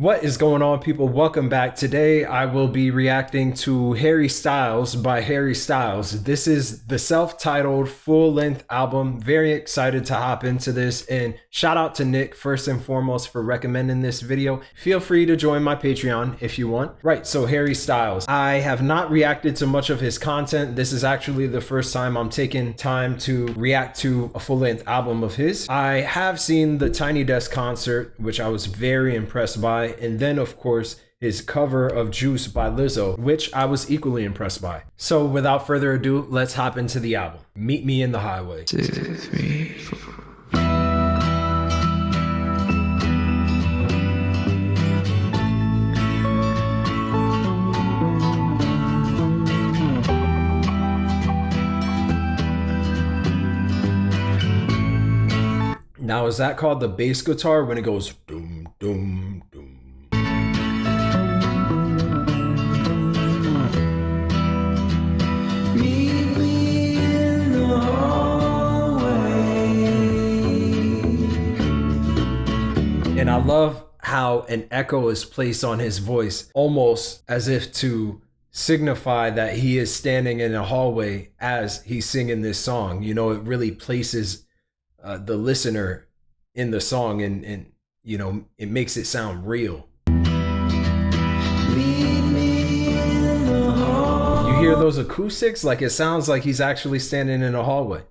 What is going on, people? Welcome back. Today I will be reacting to Harry Styles by Harry Styles. This is the self-titled full-length album. Very excited to hop into this, and shout out to Nick first and foremost for recommending this video. Feel free to join my Patreon if you want. Right, so Harry Styles. I have not reacted to much of his content. This is actually the first time I'm taking time to react to a full-length album of his. I have seen the Tiny Desk concert, which I was very impressed by. And then, of course, his cover of Juice by Lizzo, which I was equally impressed by. So without further ado, let's hop into the album. Meet Me in the Highway. 2, 3, 4. Now, is that called the bass guitar when it goes doom, doom, doom? And I love how an echo is placed on his voice, almost as if to signify that he is standing in a hallway as he's singing this song. You know, it really places the listener in the song, and you know, it makes it sound real. You hear those acoustics? Like, it sounds like he's actually standing in a hallway.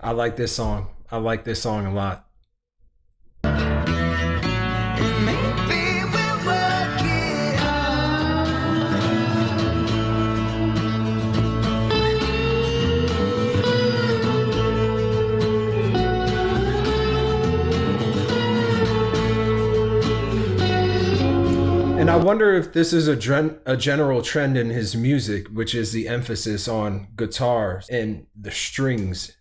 I like this song. I like this song a lot. And I wonder if this is a general trend in his music, which is the emphasis on guitars and the strings.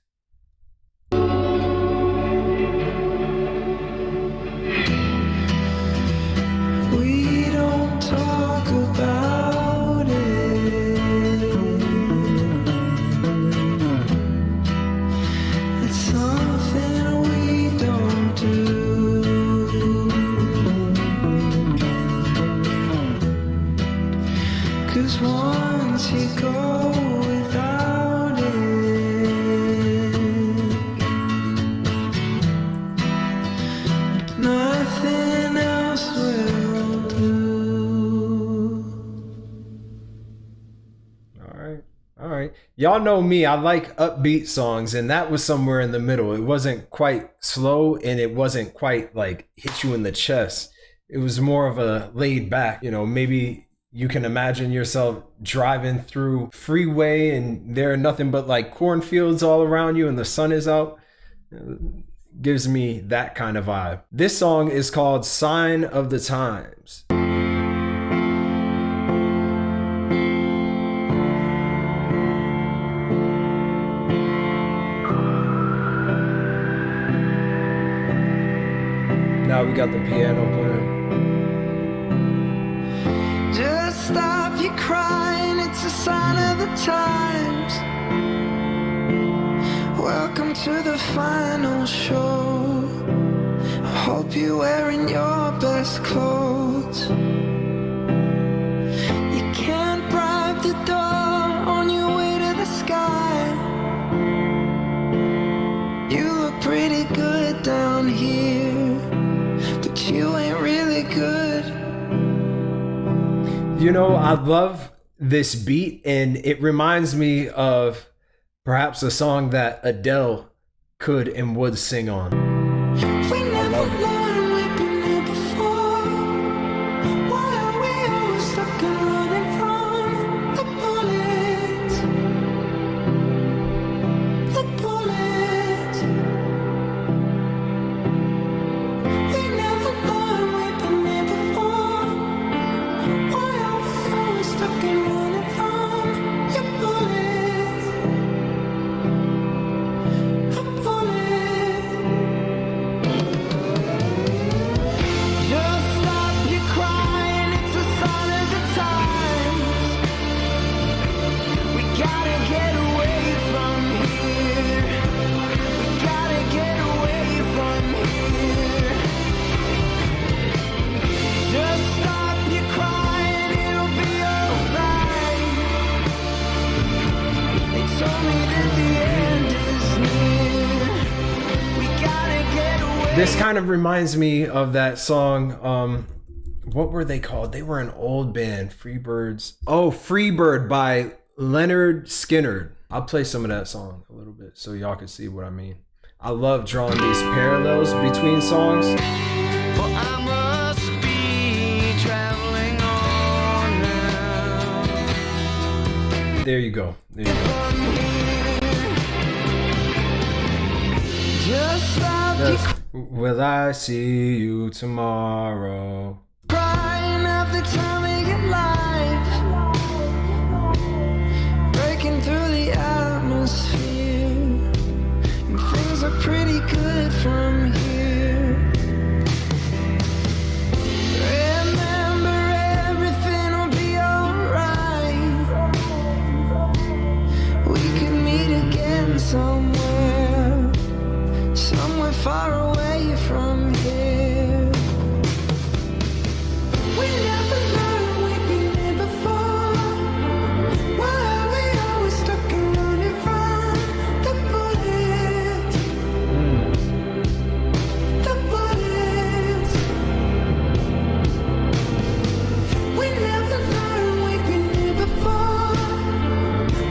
We don't talk about it. It's something we don't do. 'Cause once you go without it, nothing else will do. All right. Y'all know me, I like upbeat songs, and that was somewhere in the middle. It wasn't quite slow and it wasn't quite like hit you in the chest. It was more of a laid back, maybe you can imagine yourself driving through freeway and there are nothing but like cornfields all around you and the sun is out. Gives me that kind of vibe. This song is called Sign of the Times. Now we got the piano playing. Just stop your crying, it's a sign of the times. Welcome to the final show. I hope you're wearing your best clothes. You can't bribe the door on your way to the sky. You look pretty good down here, but you ain't really good. I love this beat, and it reminds me of perhaps a song that Adele could and would sing on. We never learned we've been here before. Why are we always stuck and running from the bullets? The bullets. We never learned we've been here before. Why are we always stuck and running from your bullets? The bullets. Just stop your crying, it's a sign of the times. We gotta get away from here. We gotta get away from here. Just stop your crying, it'll be alright. They told me that the end is near. We gotta get away. This kind of reminds me of that song. What were they called? They were an old band, Freebirds. Oh, Freebird by Leonard Skinner. I'll play some of that song a little bit so y'all can see what I mean. I love drawing these parallels between songs. Well, I must be traveling on now. There you go. There you go. Just stop your That's, will I see you tomorrow? crying at the time of your life. Breaking through the atmosphere. And things are pretty good from here. Remember, everything will be alright. We could meet again somewhere. Somewhere far away from here. We never learned we've been here before. Why are we always stuck and running from the bullets? The bullets. We never learned we've been here before.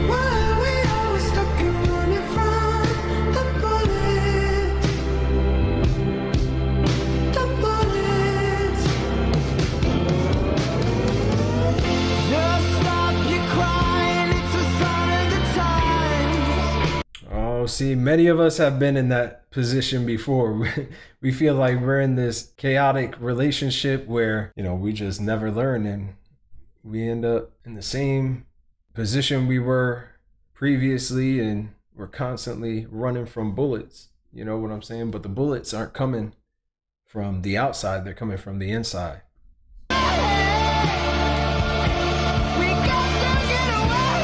Why are we always stuck and running from the bullets? The bullets. Just stop your crying, it's a sign of the times. Oh, see, many of us have been in that position before. We feel like we're in this chaotic relationship where, we just never learn and we end up in the same position we were previously and we're constantly running from bullets. You know what I'm saying? But the bullets aren't coming from the outside, they're coming from the inside. We got to get away.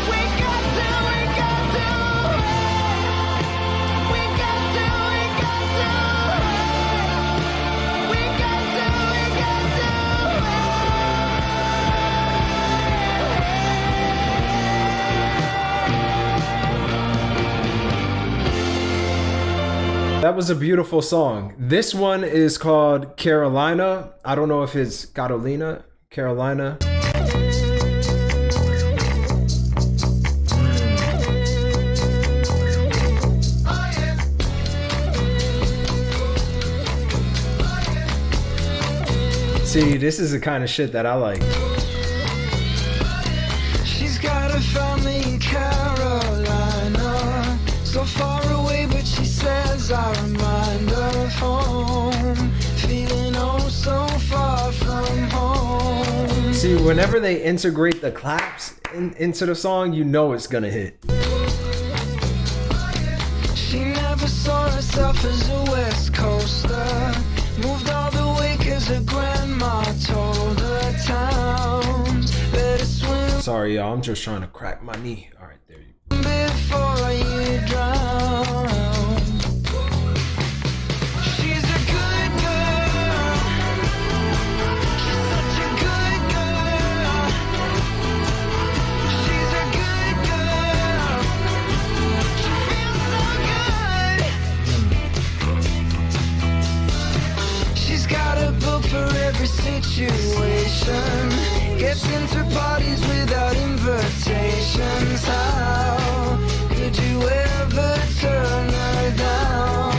We got to. We got to. We got to. We got That was a beautiful song. This one is called Carolina. I don't know if it's Carolina, Carolina. See, this is the kind of shit that I like. She's got a family in Carolina, so far away, but she says I remind her of home. Feeling oh so far from home. See, whenever they integrate the claps into the song, you know it's gonna hit. She never saw herself as a West Coaster. Moved all the way cause her grandma told her towns better swim Sorry, y'all. I'm just trying to crack my knee. All right, there you go. before you drown. She's a good girl. She's such a good girl. She's a good girl. She feels so good. She's got a book for every situation. Gets into parties without invitations. How could you ever turn her down?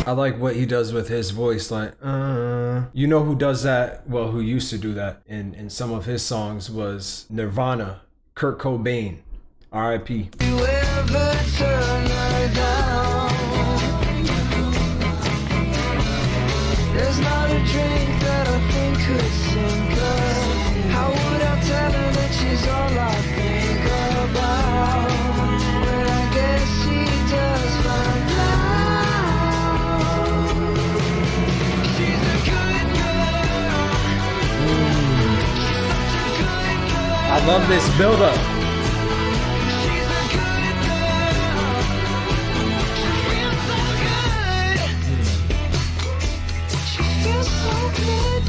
I like what he does with his voice, like, You know who does that? Well, who used to do that in some of his songs was Nirvana, Kurt Cobain, R.I.P. You ever turn her down? There's not a drink that I think could sink her. How would I tell her that she's all I think about? Well, I guess she does find out. She's a good girl. She's such a good girl. I love this build-up. She's a good girl. She feels so good. She feels so good.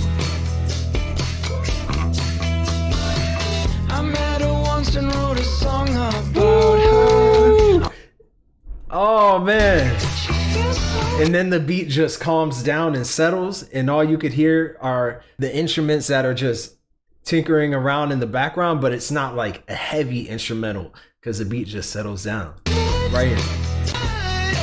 I met her once and wrote a song about her. Oh, man. She feels so And then the beat just calms down and settles, and all you could hear are the instruments that are just tinkering around in the background, but it's not like a heavy instrumental because the beat just settles down. Right here. good.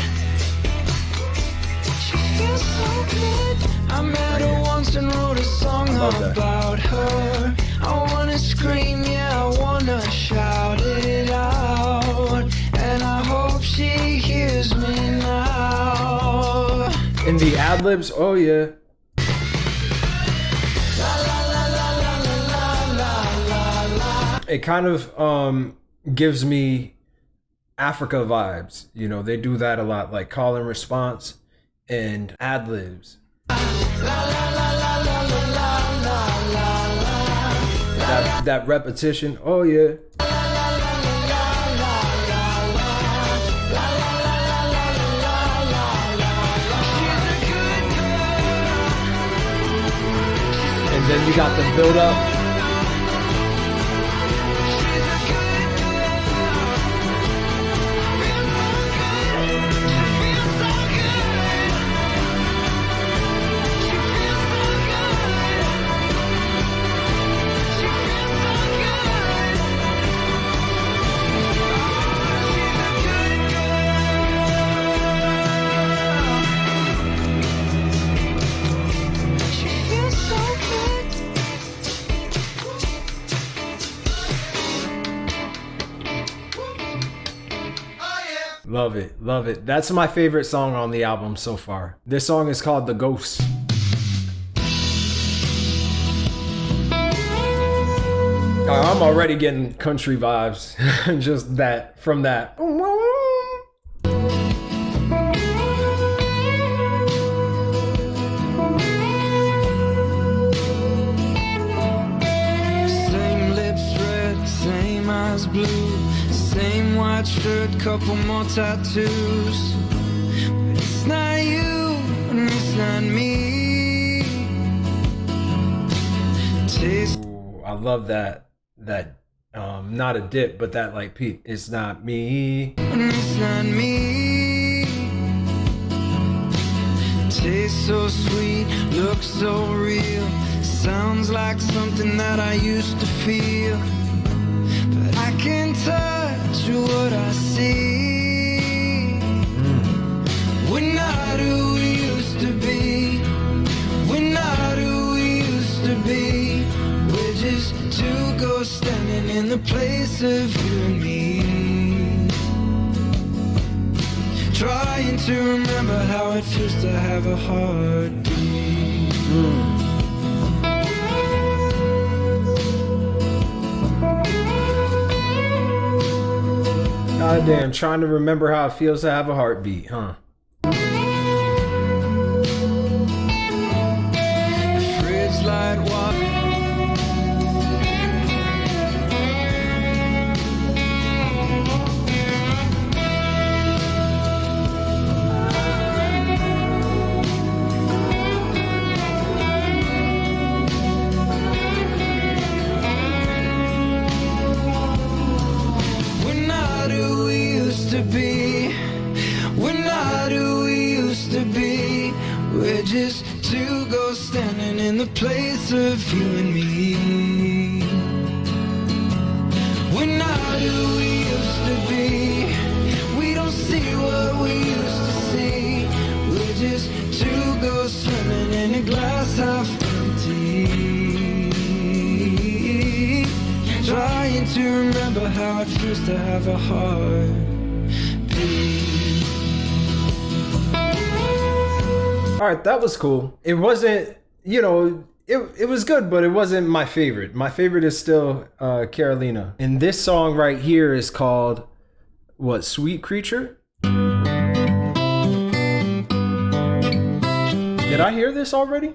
She feels so good. I met her once and wrote a song love that. about her. I wanna scream, yeah, I wanna shout it out. And I hope she hears me now. And the ad-libs, oh yeah. It kind of gives me Africa vibes. You know, they do that a lot, like call and response and ad-libs. That repetition, oh yeah. And then you got the build up. Love it, love it. That's my favorite song on the album so far. This song is called The Ghost. I'm already getting country vibes. Just that, from that. Same lips red, same eyes blue, same white shirt, couple more tattoos. But it's not you, and it's not me. Taste Ooh, I love that. Not a dip, but that like peak. It's not me. and it's not me. Taste so sweet, look so real. Sounds like something that I used to feel, but I can't touch what I see. We're not who we used to be. We're not who we used to be. We're just two ghosts standing in the place of you and me, trying to remember how it feels to have a heartbeat. Goddamn, trying to remember how it feels to have a heartbeat, huh? Fridge light water. We're not who we used to be. We're not who we used to be. We're just two ghosts standing in the place of you and me. We're not who we used to be. We don't see what we used to see. We're just two ghosts swimming in a glass half empty, trying to remember how it feels to have a heartbeat. All right, that was cool. It wasn't, you know, it was good, but it wasn't my favorite. My favorite is still Carolina. And this song right here is called, what, Sweet Creature? Did I hear this already?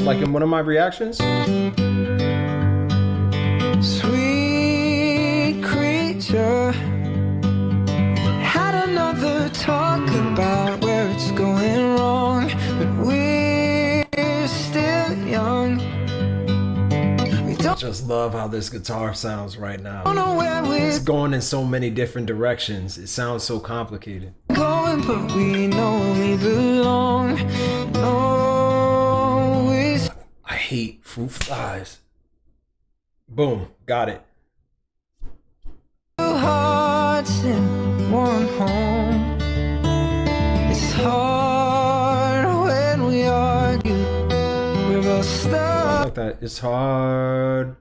Like in one of my reactions? Sweet creature, had another talk about where it's going wrong, but we're still young. We don't Just love how this guitar sounds right now. know where It's we're going in so many different directions. It sounds so complicated. going, but we know where we belong. No, we're I hate fruit flies. Boom, got it. two hearts in one home. It's hard when we argue. We're both stuck. Like that. It's hard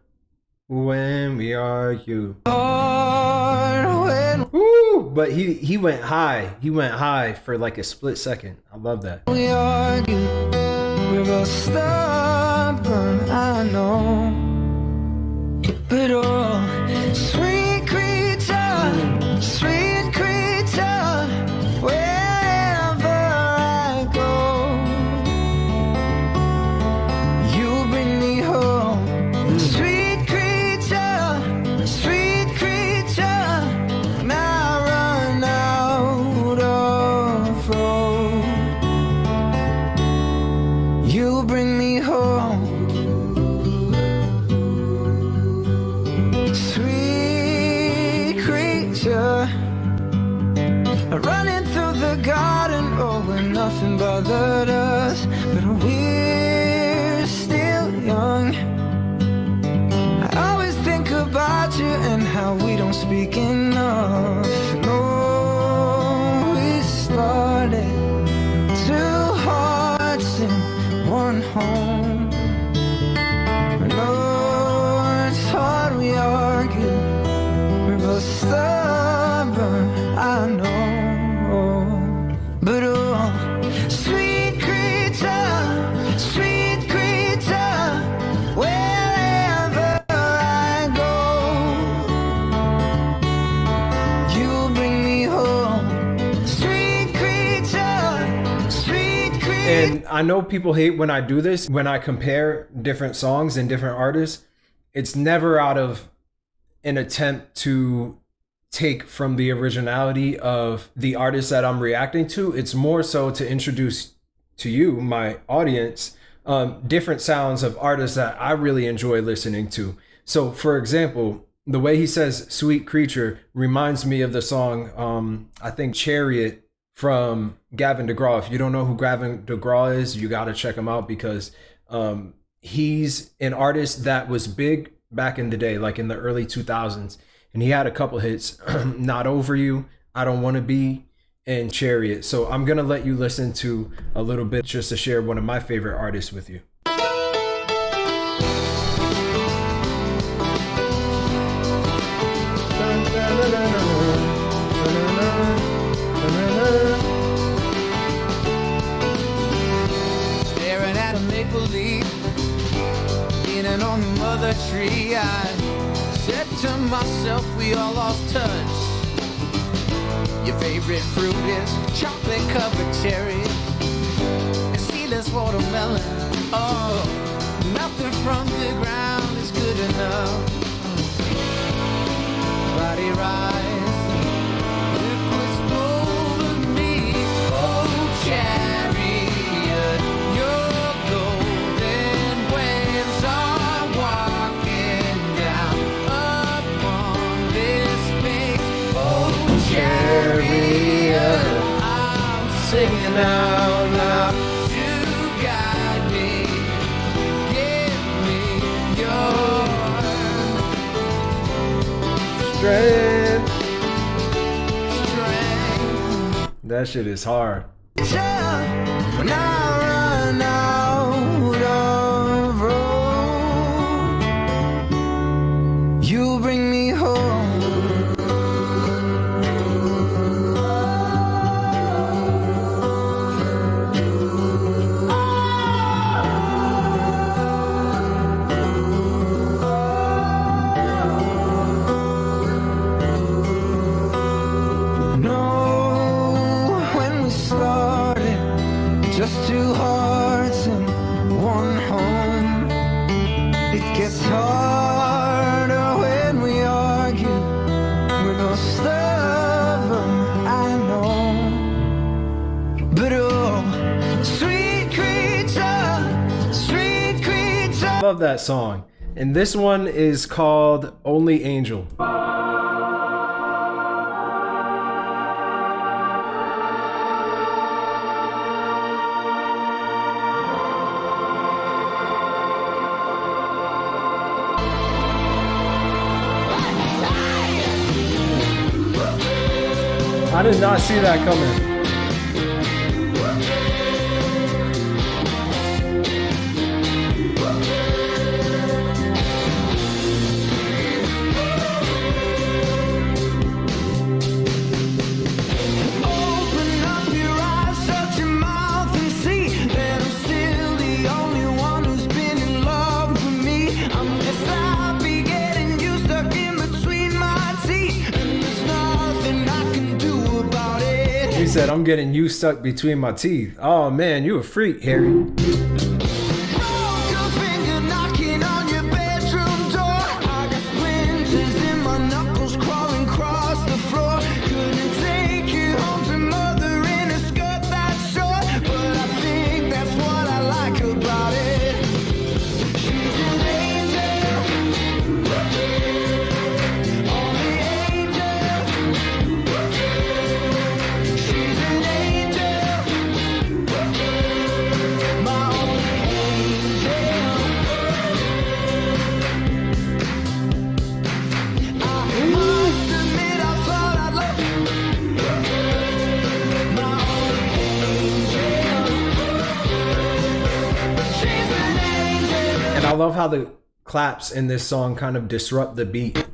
when we argue. Hard when Woo! But he went high. He went high for like a split second. I love that. we argue. We're both stubborn, I know. But oh, sweet creature, wherever I go, you bring me home. Sweet creature, and I run out of road. You bring me home. Sweet creature, running through the garden, oh, where nothing bothered us, but we're still young. I always think about you and how we don't speak enough. No, we started two hearts in one home. No, it's hard, we argue. We're both stubborn, I know. But oh, sweet creature, wherever I go, you bring me home. Sweet creature. And I know people hate when I do this, when I compare different songs and different artists. It's never out of an attempt to take from the originality of the artist that I'm reacting to. It's more so to introduce to you, my audience, different sounds of artists that I really enjoy listening to. So for example, the way he says Sweet Creature reminds me of the song, I think Chariot from Gavin DeGraw. If you don't know who Gavin DeGraw is, you got to check him out because He's an artist that was big back in the day, like in the early 2000s, and he had a couple hits: "Not Over You," "I Don't Want to Be," and "Chariot." So I'm gonna let you listen to a little bit just to share one of my favorite artists with you. Staring at a maple leaf, leaning on the mother tree, I said to myself, we all lost touch. Your favorite fruit is chocolate covered cherries and seedless watermelon. Oh, nothing from the ground is good enough. Body rise, liquids over me. Oh, chariot, your golden waves are walking down upon this space. Oh, chariot, I'm singing out loud to guide me. Give me your Strength. strength. That shit is hard. When I run out of road, you bring me home. No, when we started, just two hearts and one home. It gets harder when we argue. We're both stubborn, I know. But oh, sweet creature, sweet creature. Love that song. And this one is called Only Angel. I did not see that coming. Open up your eyes, shut your mouth and see that I'm still the only one who's been in love with me. I'm just happy getting you stuck in between my teeth, and there's nothing I can do about it. He said, "I'm getting you stuck between my teeth." Oh man, you a freak, Harry. Broke your finger knocking on your bedroom door. I got splinters in my knuckles crawling across the floor. Couldn't take you home to mother in a skirt that short, but I think that's what I like about it. She's an angel, only angel. She's an angel, my only angel. I must admit I thought I'd love you, my only angel. She's an angel. And I love how the claps in this song kind of disrupt the beat.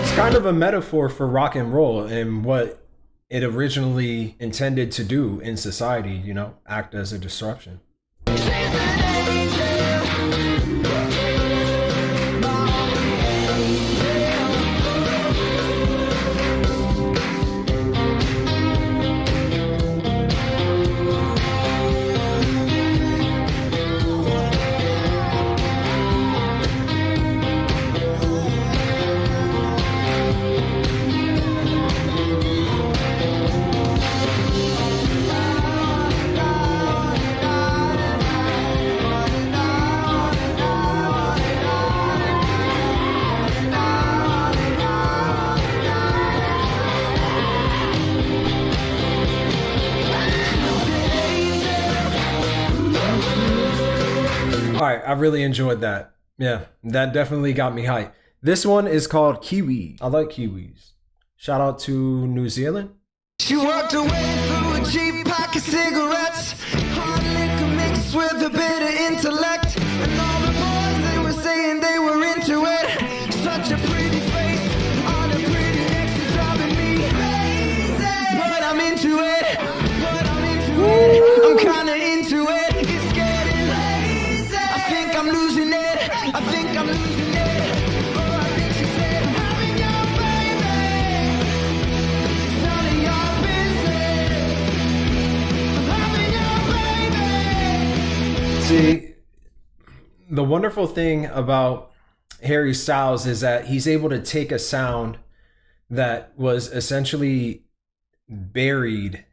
It's kind of a metaphor for rock and roll and what it originally intended to do in society, you know, act as a disruption. She's an angel, my only angel. I really enjoyed that. Yeah, that definitely got me hyped. This one is called Kiwi. I like Kiwis. Shout out to New Zealand. She walked away through a cheap pack of cigarettes, hard liquor mixed with a bit of intellect, and all the boys they were saying they were into it. Such a pretty face on a pretty neck, she's driving me crazy. But I'm into it. I'm kinda into it. It's getting lazy. I think I'm losing it. I think I'm losing it. Oh, I think she said, having your baby. It's none of your business. I'm having your baby. See, the wonderful thing about Harry Styles is that he's able to take a sound that was essentially buried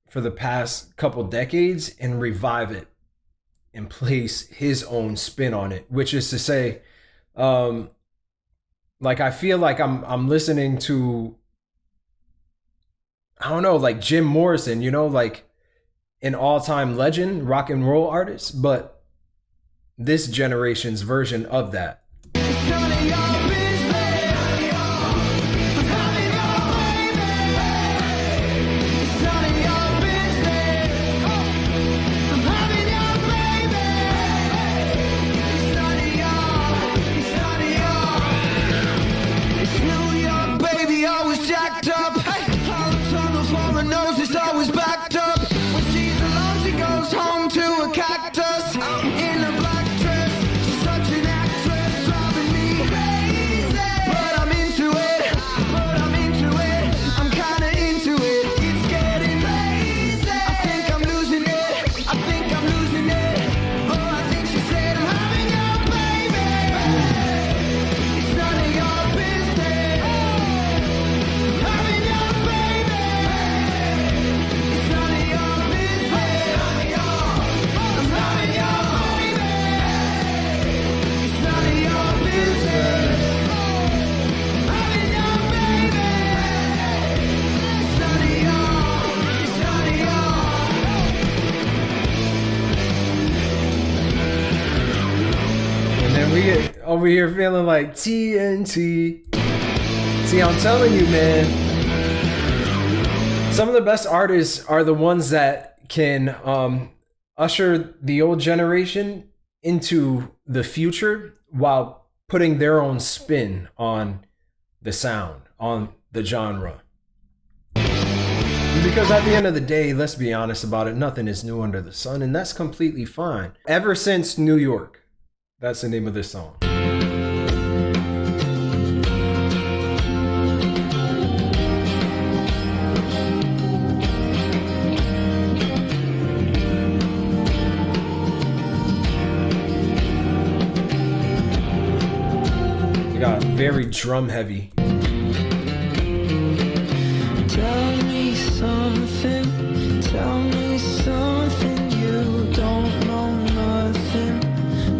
for the past couple decades and revive it and place his own spin on it, which is to say, like I feel like I'm listening to, I don't know, like Jim Morrison, you know, like an all-time legend, rock and roll artist, but this generation's version of that. It's none of your business. I'm having your baby. It's none of your business. I'm having your baby. It's none of your. It's New York, baby, always jacked up. All the tunnels for her nose is always backed up. When she's alone, she goes home to a cactus in a black dress. She's such an actress, driving me crazy. But I'm into it. I'm kinda into it. It's getting lazy. I think I'm losing it. Oh, I think she said, I'm having your baby. It's none of your business. I'm having your baby. It's none of your business. I'm having your baby. It's none of your business. I'm having your baby. It's none of your. And then we get over here feeling like TNT. See, I'm telling you, man, some of the best artists are the ones that can usher the old generation into the future while putting their own spin on the sound, on the genre. Because at the end of the day, let's be honest about it, nothing is new under the sun, and that's completely fine. Ever Since New York, that's the name of this song. It got very drum heavy. Tell me something you don't know nothing.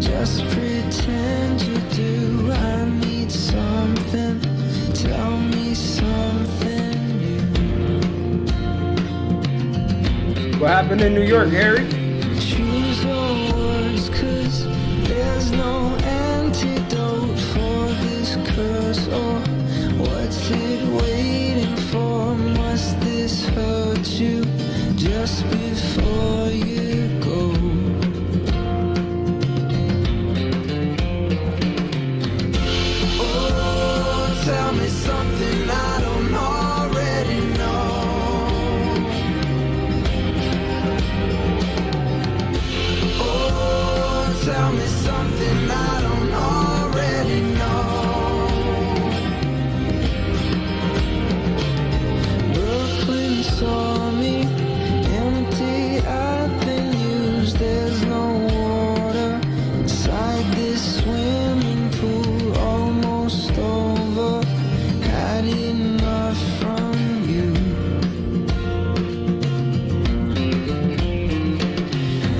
Just pretend you do. I need something. Tell me something new. What happened in New York, Harry? Choose your words, 'cause there's no antidote for this curse. Or what's it waiting for? Must this hurt you just before you go? Oh, tell me something I don't already know. Oh, tell me something I don't already know. Brooklyn saw me empty, I've been used, there's no water inside this swimming pool, almost over, had enough from you.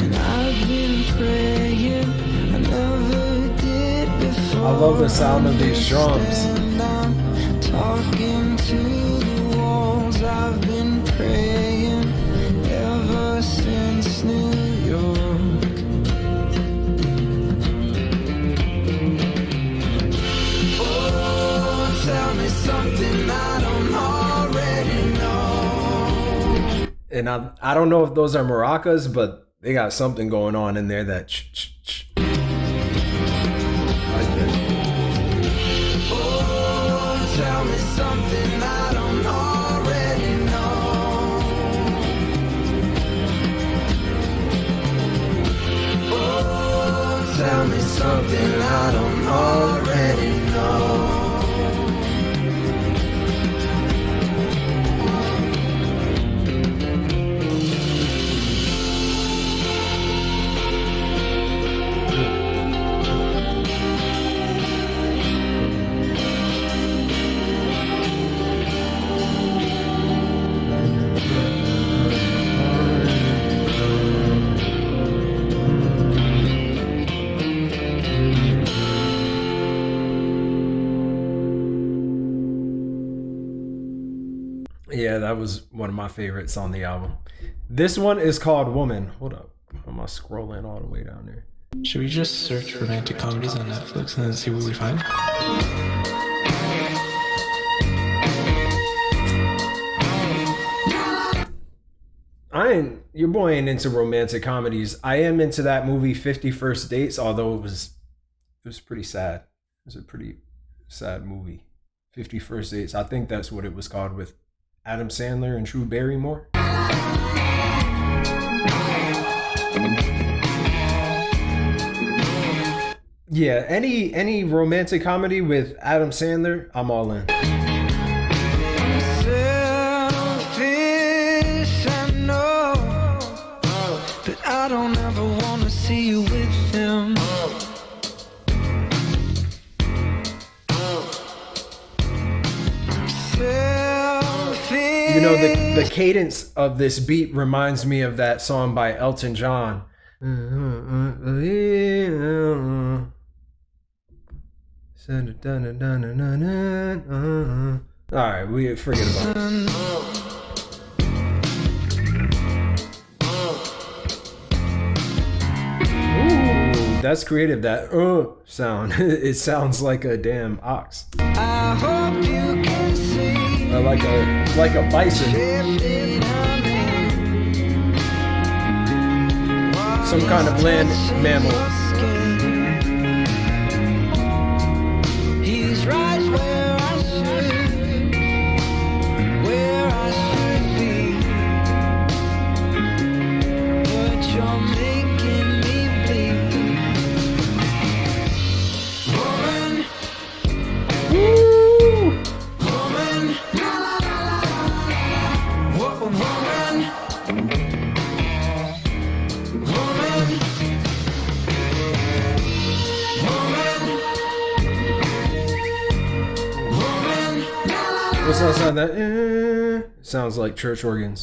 And I've been praying, I never did before. I love the sound of these drums. And I'm talking to the walls. I've been praying ever since New York. tell me something I don't already know. And I don't know if those are maracas, but they got something going on in there that like that. Oh, tell me something I don't already know. Oh, tell me something I don't already know. Yeah, that was one of my favorites on the album. This one is called Woman. Hold up. Am I scrolling all the way down there? Should we just search romantic comedies on Netflix and then see what we find? Your boy ain't into romantic comedies. I am into that movie 50 First Dates, although it was pretty sad. It was a pretty sad movie. 50 First Dates. I think that's what it was called, with Adam Sandler and Drew Barrymore. Yeah, any romantic comedy with Adam Sandler, I'm all in. Selfish, I know, but I don't ever wanna see you with him. You know, the cadence of this beat reminds me of that song by Elton John. Alright, we forget about it. Ooh, that's creative, that sound. It sounds like a damn ox. I hope you can see. Or like a bison. Some kind of land mammal. He's right where I should be. But you're making me bleed. Woman, Woo! woman, woman, woman, What's that sound? That sounds like church organs.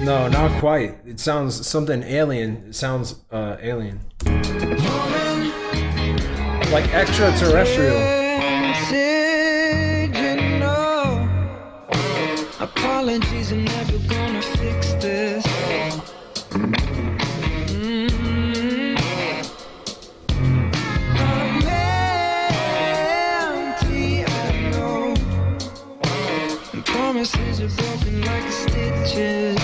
No, not quite. It sounds something alien. It sounds alien. Like extraterrestrial. Did you know? Apologies are never gonna fix this. I'm empty, I know. And promises are broken like stitches.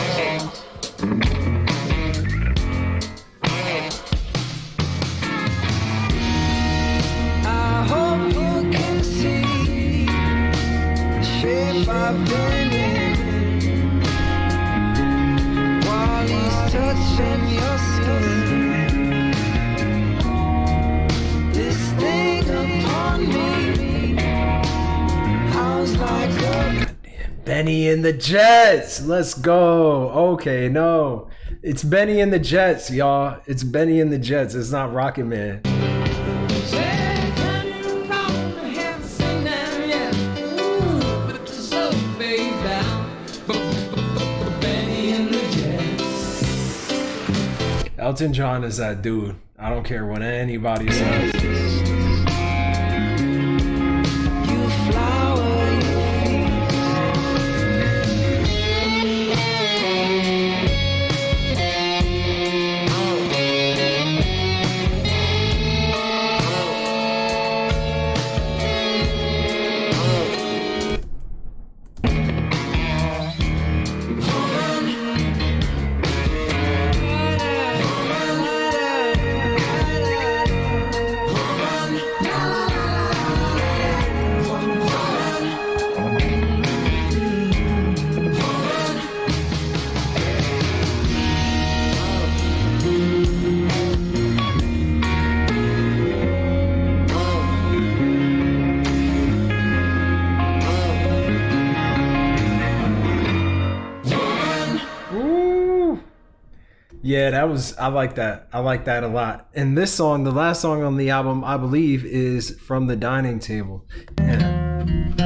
I hope you can see the shape I've been in while he's touching your skin. This thing upon me, how's like a Benny and the Jets. Let's go. Okay, no. It's Benny and the Jets, y'all. It's Benny and the Jets. It's not Rocket Man. Elton John is that dude. I don't care what anybody says. you flower, you feast. Yeah, that was, I like that. I like that a lot. And this song, the last song on the album, I believe, is From the Dining Table. And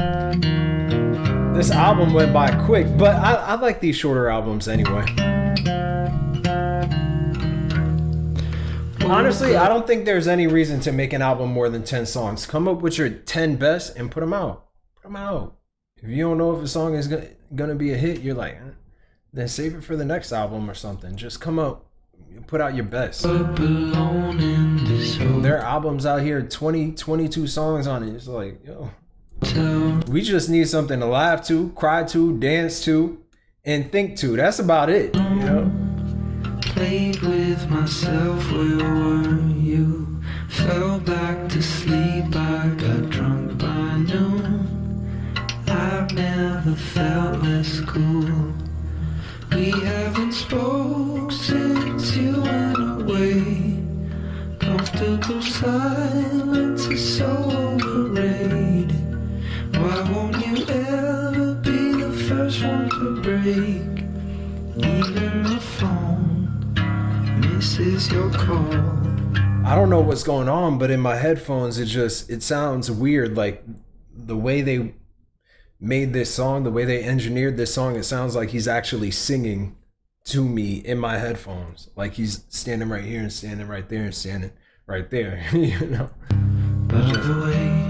this album went by quick, but I like these shorter albums anyway. Honestly, I don't think there's any reason to make an album more than 10 songs. Come up with your 10 best and put them out. Put them out. If you don't know if a song is gonna be a hit, you're like, then save it for the next album or something. Just come up, put out your best. There are albums out here, 20, 22 songs on it. It's like, yo, we just need something to laugh to, cry to, dance to, and think to. That's about it, you know? Played with myself, where were you? Fell back to sleep, I got drunk by noon. I've never felt less cool. We haven't spoke since you went away. Comfortable silence is so overrated. Why won't you ever be the first one to break? Even the phone misses your call. I don't know what's going on, but in my headphones, it sounds weird. Like the way they made this song, the way they engineered this song, it sounds like he's actually singing to me in my headphones. Like he's standing right here and standing right there and standing right there, you know? By the way,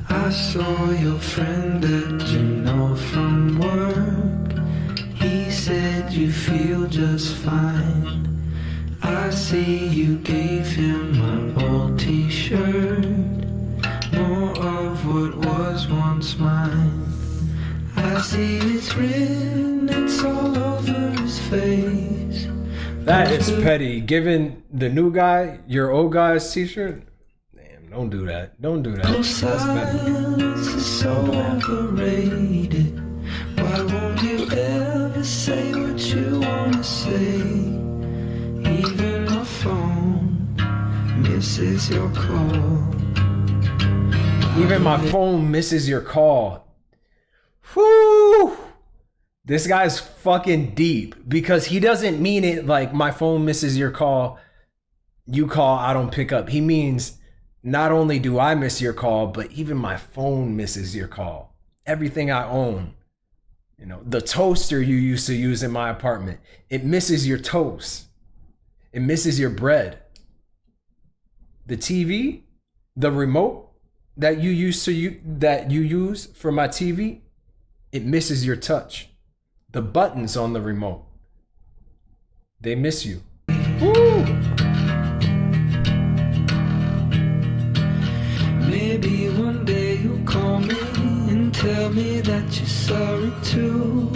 I saw your friend that you know from work. He said you feel just fine. I see you gave him my old t-shirt, more of what was once mine. I see it's written, it's all over his face. That is petty. Giving the new guy your old guy's t-shirt? Damn, don't do that. Don't do that. That's petty. Silence is so overrated. Why won't you ever say what you wanna say? Even my phone misses your call. Even my phone misses your call. Whoo! This guy's fucking deep because he doesn't mean it like my phone misses your call, you call, I don't pick up. He means not only do I miss your call, but even my phone misses your call. Everything I own, you know, the toaster you used to use in my apartment, it misses your toast. It misses your bread. The TV, the remote that you use for my TV, it misses your touch. The buttons on the remote, they miss you. Woo! Maybe one day you'll call me and tell me that you're sorry too.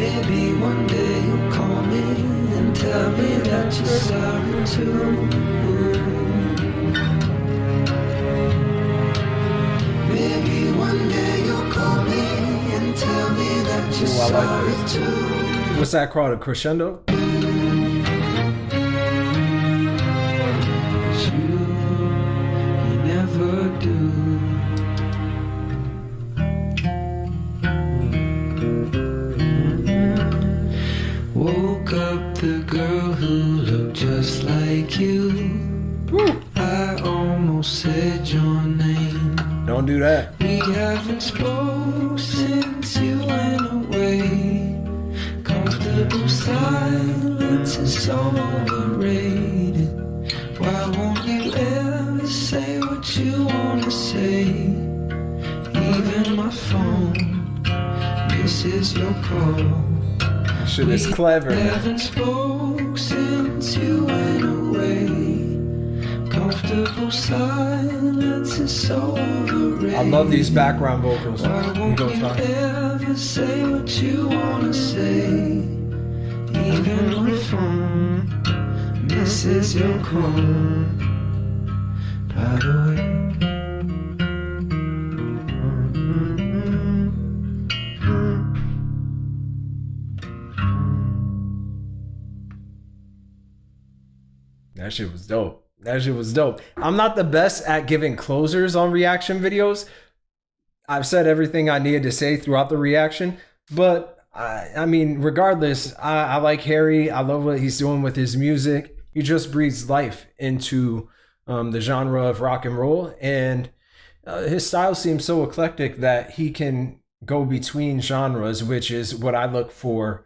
Maybe one day you'll call me and tell me that you're sorry too. Maybe one day you'll call me and tell me that you're Ooh, I sorry like too. What's that called? A crescendo? You never do. Woke up the girl who looked just like you. I almost said your name. Don't do that. We haven't spoke since you went away. Comfortable silence is so overrated. Why won't you ever say what you wanna say? Even my phone misses your call. Shit is clever. We haven't spoke since you went away. Comfortable silence is so overrated. I love these background vocals. Why You won't go you try. ever say what you wanna say? Even my phone misses your call. By the way. That shit was dope. That shit was dope. I'm not the best at giving closers on reaction videos. I've said everything I needed to say throughout the reaction, but I mean, regardless, I like Harry. I love what he's doing with his music. He just breathes life into the genre of rock and roll, and his style seems so eclectic that he can go between genres, which is what I look for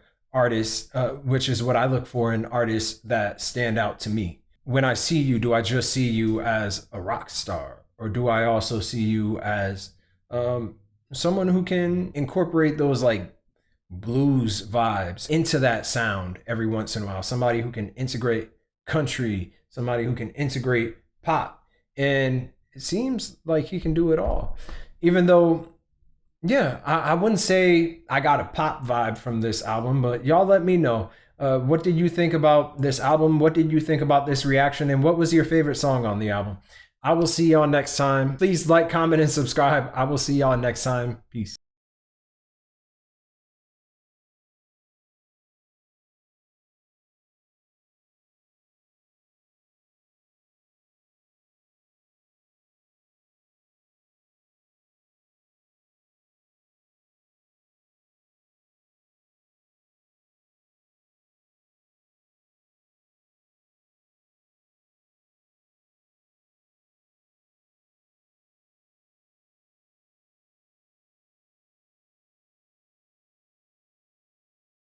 which is what I look for in artists that stand out to me. When I see you, do I just see you as a rock star, or do I also see you as someone who can incorporate those like blues vibes into that sound every once in a while? Somebody who can integrate country, somebody who can integrate pop, and it seems like he can do it all. Even though, yeah, I wouldn't say I got a pop vibe from this album, but y'all let me know. What did you think about this album? What did you think about this reaction? And what was your favorite song on the album? I will see y'all next time. Please like, comment, and subscribe. I will see y'all next time. Peace.